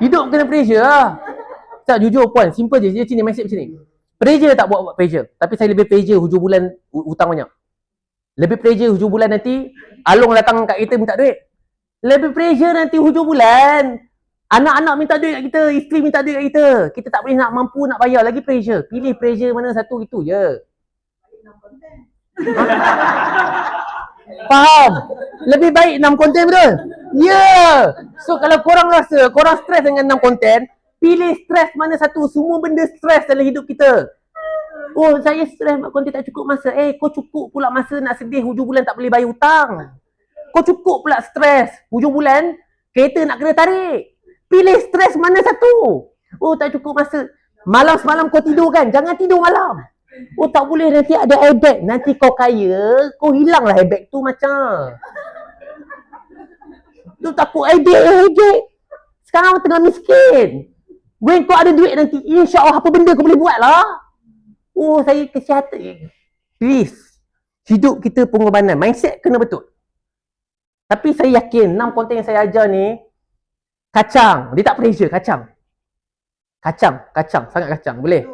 Hidup kena pressure lah. Tak, jujur puan, simple je. Dia sini, mindset macam ni. Pressure tak buat pressure. Tapi saya lebih pressure hujung bulan hutang banyak. Lebih pressure hujung bulan nanti Along datang kat kita minta duit. Lebih pressure nanti hujung bulan anak-anak minta duit kat kita, isteri minta duit kat kita. Kita tak boleh nak mampu nak bayar, lagi pressure. Pilih pressure mana satu, itu je. Faham? Lebih baik 6 konten betul? Ya. Yeah. So kalau korang rasa korang stres dengan 6 konten, pilih stres mana satu. Semua benda stres dalam hidup kita. Oh, saya stres konten tak cukup masa. Kau cukup pula masa nak sedih hujung bulan tak boleh bayar hutang. Kau cukup pula stres hujung bulan kereta nak kena tarik. Pilih stres mana satu. Oh, tak cukup masa. Malam semalam kau tidur kan? Jangan tidur malam. Oh, tak boleh, nanti ada airbag. Nanti kau kaya, kau hilanglah airbag tu macam. Tu takut airbag. Sekarang tengah miskin. When kau ada duit nanti, insya-Allah apa benda kau boleh buat lah. Oh, saya kesihatan. Please. Hidup kita pengorbanan. Mindset kena betul. Tapi saya yakin 6 konten yang saya ajar ni kacang. Dia tak pressure, kacang. Kacang, sangat kacang. Boleh?